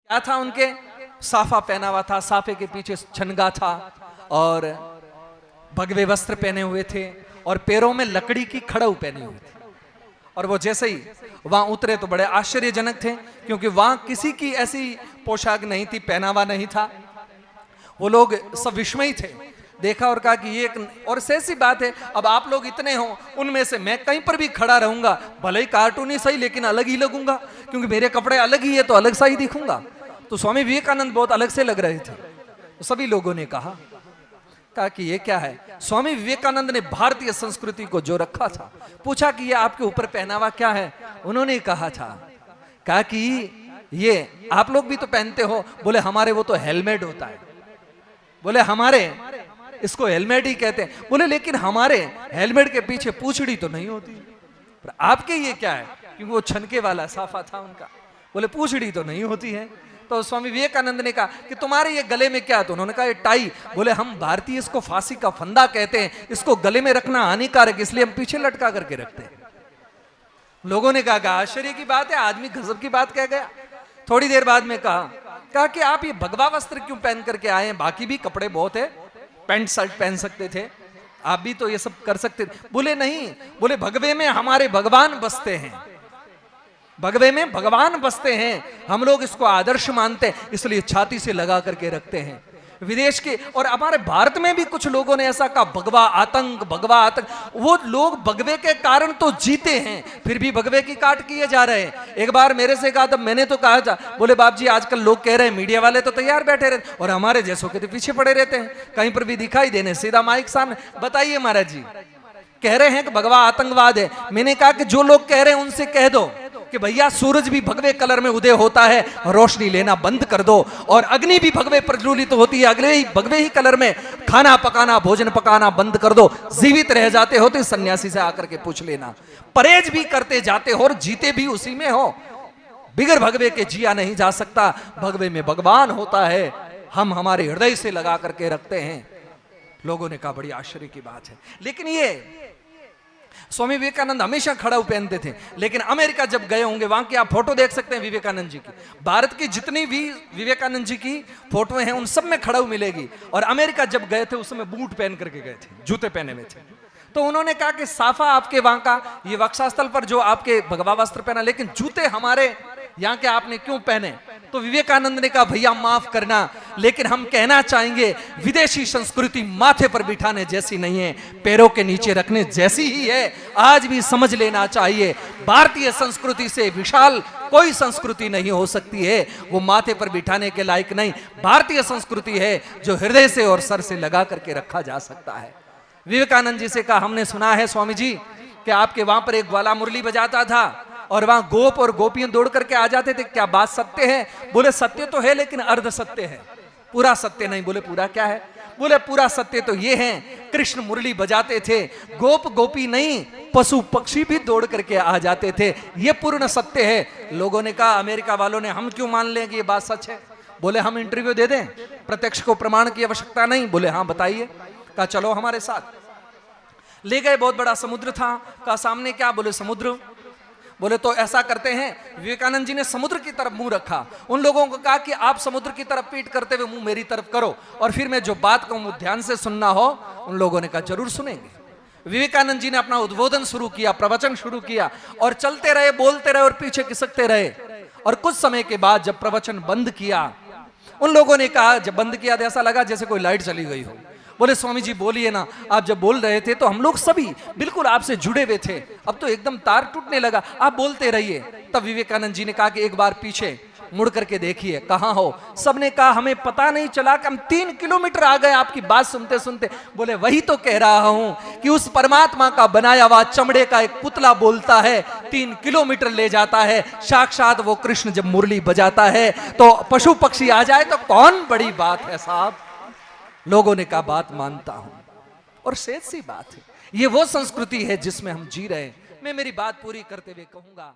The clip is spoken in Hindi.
क्या था उनके? साफा पहना हुआ था, साफे के पीछे छनगा था और भगवे वस्त्र पहने हुए थे और पैरों में लकड़ी की खड़ाऊ पहनी हुई थी। और वो जैसे ही वहां उतरे तो बड़े आश्चर्यजनक थे, क्योंकि वहां किसी की ऐसी पोशाक नहीं थी, पहनावा नहीं था। वो लोग सब विस्मयी थे, देखा और कहा कि ये एक और ऐसी बात है, अब आप लोग इतने हो, उनमें से मैं कहीं पर भी खड़ा रहूंगा, भले ही कार्टून ही सही लेकिन अलग ही लगूंगा, क्योंकि मेरे कपड़े अलग ही है तो अलग सा ही दिखूंगा। तो स्वामी विवेकानंद बहुत अलग से लग रहे थे। तो सभी लोगों ने कहा कि ये क्या है? स्वामी विवेकानंद ने भारतीय संस्कृति को जो रखा था, पूछा कि ये आपके ऊपर पहनावा क्या है? उन्होंने कहा कि ये आप लोग भी तो पहनते हो। बोले हमारे वो तो हेलमेट होता है। बोले हमारे इसको हेलमेट ही कहते हैं। बोले लेकिन हमारे हेलमेट के पीछे पूंछड़ी तो नहीं होती। पर आपके ये क्या है? क्योंकि वो छनके वाला साफा था उनका। बोले पूंछड़ी तो नहीं होती है। तो स्वामी विवेकानंद ने कहा कि तुम्हारे ये गले में क्या है? तो उन्होंने कहा ये टाई। बोले हम भारतीय इसको फांसी का फंदा कहते हैं, इसको गले में रखना हानिकारक, इसलिए हम पीछे लटका करके रखते हैं। लोगों ने कहा आश्चर्य की बात है, आदमी गजब की बात कह गया। थोड़ी देर बाद में कहा कि आप ये भगवा वस्त्र क्यों पहन करके आए हैं? बाकी भी कपड़े बहुत है, पैंट शर्ट पहन सकते थे, आप भी तो ये सब कर सकते थे। बोले नहीं, बोले भगवे में हमारे भगवान बसते हैं, भगवे में भगवान बसते हैं, हम लोग इसको आदर्श मानते हैं, इसलिए छाती से लगा करके रखते हैं। विदेश के और हमारे भारत में भी कुछ लोगों ने ऐसा कहा भगवा आतंक, भगवा आतंक। वो लोग भगवे के कारण तो जीते हैं, फिर भी भगवे की काट किए जा रहे हैं। एक बार मेरे से कहा, तब मैंने तो कहा था, बोले बाप जी आजकल लोग कह रहे हैं मीडिया वाले तो तैयार बैठे रहते और हमारे जैसों के तो पीछे पड़े रहते हैं, कहीं पर भी दिखाई देने सीधा माइक सामने। बताइए महाराज जी, कह रहे हैं कि भगवा आतंकवाद है। मैंने कहा कि जो लोग कह रहे हैं उनसे कह दो कि भैया सूरज भी भगवे कलर में उदय होता है, रोशनी लेना बंद कर दो, और अग्नि भी भगवे प्रज्वलित होती है, अगले ही भगवे ही कलर में खाना पकाना, भोजन पकाना बंद कर दो। जीवित रह जाते हो तो सन्यासी से आकर के पूछ लेना, परहेज भी करते जाते हो और जीते भी उसी में हो। बिगर भगवे के जिया नहीं जा सकता, भगवे में भगवान होता है, हम हमारे हृदय से लगा करके रखते हैं। लोगों ने कहा बड़ी आश्चर्य की बात है। लेकिन ये स्वामी विवेकानंद हमेशा खड़ाऊ पहनते थे, लेकिन अमेरिका जब गए होंगे, वहां की आप फोटो देख सकते हैं विवेकानंद जी की। भारत की जितनी भी विवेकानंद जी की फोटो हैं उन सब में खड़ाऊ मिलेगी। और अमेरिका जब गए थे उस समय बूट पहन करके गए थे, जूते पहने हुए थे। तो उन्होंने कहा कि साफा आपके वहां का, ये वक्षस्थल पर जो आपके भगवा वस्त्र पहना, लेकिन जूते हमारे यहाँ के आपने क्यों पहने? तो विवेकानंद ने कहा भैया माफ करना, लेकिन हम कहना चाहेंगे विदेशी संस्कृति माथे पर बिठाने जैसी नहीं है, पैरों के नीचे रखने जैसी ही है। आज भी समझ लेना चाहिए, भारतीय संस्कृति से विशाल कोई संस्कृति नहीं हो सकती है, वो माथे पर बिठाने के लायक नहीं। भारतीय संस्कृति है जो हृदय से और सर से लगा करके रखा जा सकता है। विवेकानंद जी से कहा हमने सुना है स्वामी जी कि आपके वहां पर एक ग्वाला मुरली बजाता था और वहां गोप और गोपियां दौड़ करके आ जाते थे, क्या बात सत्य है? बोले सत्य तो है लेकिन अर्ध सत्य है, पूरा सत्य नहीं। बोले पूरा क्या है? बोले पूरा सत्य तो ये है, कृष्ण मुरली बजाते थे, गोप गोपी नहीं पशु पक्षी भी दौड़ करके आ जाते थे, ये पूर्ण सत्य है। लोगों ने कहा अमेरिका वालों ने, हम क्यों मान लें कि ये बात सच है? बोले हम इंटरव्यू दे दें, प्रत्यक्ष को प्रमाण की आवश्यकता नहीं। बोले हाँ बताइए। कहा चलो हमारे साथ। ले गए, बहुत बड़ा समुद्र था। कहा सामने क्या? बोले समुद्र। बोले तो ऐसा करते हैं, विवेकानंद जी ने समुद्र की तरफ मुंह रखा, उन लोगों को कहा कि आप समुद्र की तरफ पीठ करते हुए मुंह मेरी तरफ करो, और फिर मैं जो बात कहूं ध्यान से सुनना हो। उन लोगों ने कहा जरूर सुनेंगे। विवेकानंद जी ने अपना उद्बोधन शुरू किया, प्रवचन शुरू किया, और चलते रहे, बोलते रहे और पीछे खिसकते रहे। और कुछ समय के बाद जब प्रवचन बंद किया, उन लोगों ने कहा, जब बंद किया तो ऐसा लगा जैसे कोई लाइट चली गई हो। बोले स्वामी जी बोलिए ना, आप जब बोल रहे थे तो हम लोग सभी बिल्कुल आपसे जुड़े हुए थे, अब तो एकदम तार टूटने लगा, आप बोलते रहिए। तब विवेकानंद जी ने कहा कि एक बार पीछे मुड़ करके देखिए, कहाँ हो? सबने कहा हमें पता नहीं चला कि हम 3 किलोमीटर आ गए आपकी बात सुनते सुनते। बोले वही तो कह रहा हूं कि उस परमात्मा का बनाया हुआ चमड़े का एक पुतला बोलता है, 3 किलोमीटर ले जाता है। साक्षात वो कृष्ण जब मुरली बजाता है तो पशु पक्षी आ जाए तो कौन बड़ी बात है साहब? लोगों ने कहा बात मानता हूं, और सेठ सी बात है, ये वो संस्कृति है जिसमें हम जी रहे हैं। मैं मेरी बात पूरी करते हुए कहूंगा।